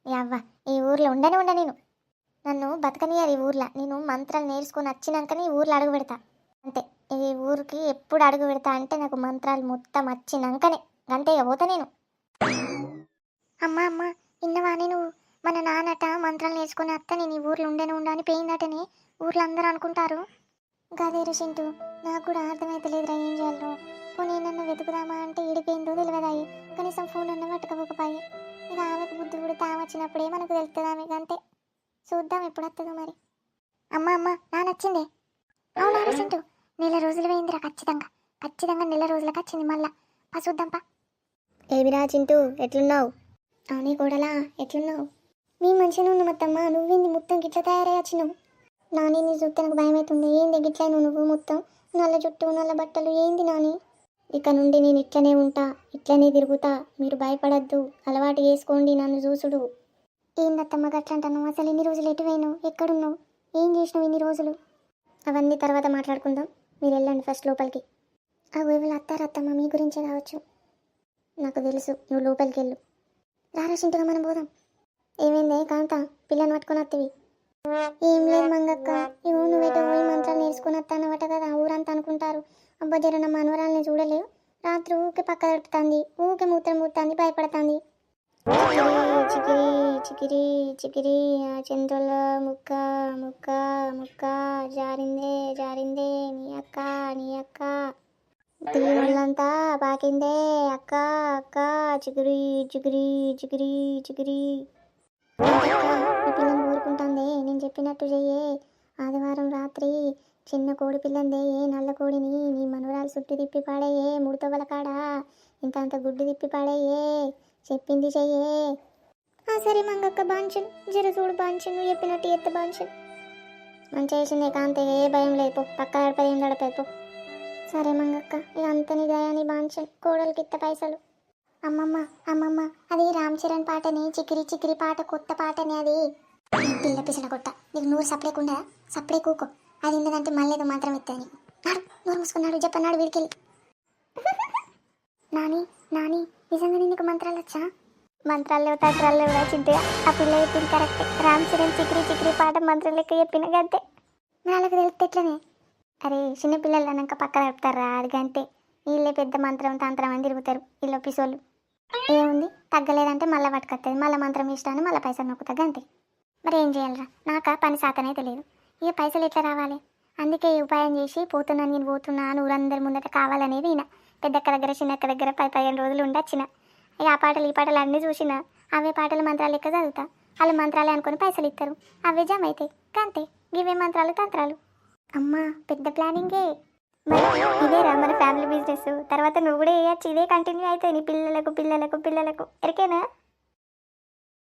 అవ్వ ఈ ఊర్లో ఉండనే ఉండ నేను. నన్ను బతకనియారు ఈ ఊర్లో. నేను మంత్రాలు నేర్చుకొని వచ్చినాకనే ఈ ఊర్లో అడుగు పెడతా అంతే. ఈ ఊరికి ఎప్పుడు అడుగు పెడతా అంటే నాకు మంత్రాలు మొత్తం వచ్చినాకనే, అంతే ఇక పోతా నేను. అమ్మ అమ్మ ఇన్నవానే నువ్వు, మన నాన్నట మంత్రాలు నేర్చుకుని అత్త నేను ఈ ఊర్లో ఉండనే ఉండని పోయిందటని ఊర్లో అందరూ అనుకుంటారు. గదేరా చింటూ, నాకు కూడా అర్థమైతలేదురా ఏం చేయాలో. పోనీ నన్ను వెతుకుదామా అంటే ఈడిపోయిందో తెలియదాయి. కనీసం ఫోన్ అన్న పట్టుకపోయి. ఇక ఆమెకు బుద్ధి కూడా తామొచ్చినప్పుడే మనకు తెలుస్తుంది ఆమెకు, అంతే. చూద్దాం ఎప్పుడు వస్తుందో మరి. అమ్మ అమ్మ నాన్న వచ్చిందే. అవునా చింటూ, నెల రోజులు పోయిందిరా. ఖచ్చితంగా ఖచ్చితంగా నెల రోజులకు వచ్చింది మళ్ళా. చూద్దాంపా. ఏమిరా చింటూ ఎట్లున్నావు? అవునీ కూడలా ఎట్లున్నావు? మీ మంచిగా ఉంది మొత్తమ్మ. నువ్వేంది మొత్తం గిట్ల తయారై వచ్చినావు? నాని నీ చూస్తే నాకు భయం అవుతుంది. ఏంది గిట్లా నువ్వు మొత్తం నల్ల జుట్టు నల్ల బట్టలు ఏంది నాని? ఇక నుండి నేను ఇట్లనే ఉంటా, ఇట్లనే తిరుగుతా. మీరు భయపడద్దు, అలవాటు చేసుకోండి నన్ను చూసుడు. ఏందత్తమ్మ గట్లంటాను? అసలు ఇన్ని రోజులు ఎటు పోయినావు? ఎక్కడున్నావు? ఏం చేసినావు ఇన్ని రోజులు? అవన్నీ తర్వాత మాట్లాడుకుందాం. మీరు వెళ్ళండి ఫస్ట్ లోపలికి. ఎవరు అత్తారత్తమ్మ మీ గురించే కావచ్చు. నాకు తెలుసు, నువ్వు లోపలికి వెళ్ళు. రారాసింటుగా మనం పోదాం. ఏమైంది కాంత, పిల్లని పట్టుకొని వస్తవి? ఏం లేదు మంగక్క, ఇవో నువ్వేటో పోయి మంత్రాలు నేర్చుకుని వస్తానవట కదా, ఊరంతా అనుకుంటారు. అబ్బా జర నా మనవరాల్ని చూడలేవు. రాత్రి ఊకే పక్క దడుపుతుంది, ఊకే మూత్రం మూతుంది, భయపడుతుంది. చికిరి చికిరి చికిరి ఆ చంద్రుల ముక్క ముక్క ముక్క జారిందే జారిందే నీ అక్క నీ అక్క. దీవులంతా పాకిందే అక్క అక్క. చిగురి చిగురి చిగురి చిగురి. ఈ పిల్లని కోరుకుంటాందే, నేను చెప్పినట్టు చెయ్యే. ఆదివారం రాత్రి చిన్న కోడి పిల్లందే, నల్ల కోడిని నీ మనవరాలు చుట్టూ తిప్పి పాడేయే. ముడతవల కాడ ఇంత అంత గుడ్డు తిప్పి పాడేయే. చెప్పింది చెయ్యే. సరే మంగక్క బాంచన్, జర చూడు బాంచన్, నువ్వు చెప్పినట్టు ఎత్త బాంచన్. మంచిగా చేసిందే కాంతే, ఏ భయం లేదు. పో పక్క గడపది ఏం గడపది పో. సరే మంగక్క, ఇక అంత నీ దయాని బాంచన్, కోడలికి ఇత్త పైసలు. అమ్మమ్మ అమ్మమ్మ, అది రామ్ చరణ్ పాటని, చికిరి చికిరి పాట, కొత్త పాటని అది. పిల్ల పిసల కొట్ట, నీకు నూరు సప్లేకుండా సప్లే కూకో. అది ఉన్నదంటే మళ్ళీ ఏదో మంత్రం ఇస్తుంది నీకు. నాడు నూరు మూసుకున్నాడు చెప్పన్నాడు వీడికెళ్ళి. నాని నాని, నిజంగా నీకు మంత్రాలు వచ్చా? మంత్రాలు లేవు తంత్రాలు లేవు చింతగా. ఆ పిల్ల చెప్పింది కరెక్టే. రామ్ చరణ్ చికిరి చికిరి పాట మంత్రం లెక్క చెప్పిన గంతే. నాళ్ళకి తెలిస్తే ఎట్లనే? అరే చిన్నపిల్లలు అన్నాక పక్క నడుపుతారా, అది గంతే. వీళ్ళే పెద్ద మంత్రం తంత్రం అని తిరుగుతారు వీళ్ళు పిసోళ్ళు. ఏముంది, తగ్గలేదంటే మళ్ళీ పట్టుకొస్తుంది, మళ్ళీ మంత్రం ఇష్టాన్ని మళ్ళీ పైసలు నొక్కుతుంది అంతే. మరి ఏం చేయాలరా, నాక పని శాతనే తెలియదు. ఇక పైసలు ఎట్లా రావాలి? అందుకే ఈ ఉపాయం చేసి పోతున్నా, నేను పోతున్నా అని ఊరందరి ముందట కావాలనేది ఈయన. పెద్దక్క దగ్గర చిన్నక్క దగ్గర 10-15 రోజులు ఉండొచ్చిన. ఇక ఆ పాటలు ఈ పాటలు అన్నీ చూసిన. అవే పాటలు మంత్రాలు లెక్క చదువుతా. వాళ్ళు మంత్రాలే అనుకుని పైసలు ఇస్తారు, అవే జమ అవుతాయి అంతే. ఇవే మంత్రాలు తంత్రాలు. అమ్మా పెద్ద ప్లానింగే. మరి ఇదేరా మన ఫ్యామిలీ బిజినెస్. తర్వాత నువ్వు కూడా వేయచ్చు, ఇదే కంటిన్యూ అవుతాయి నీ పిల్లలకు పిల్లలకు పిల్లలకు. ఎరికేనా?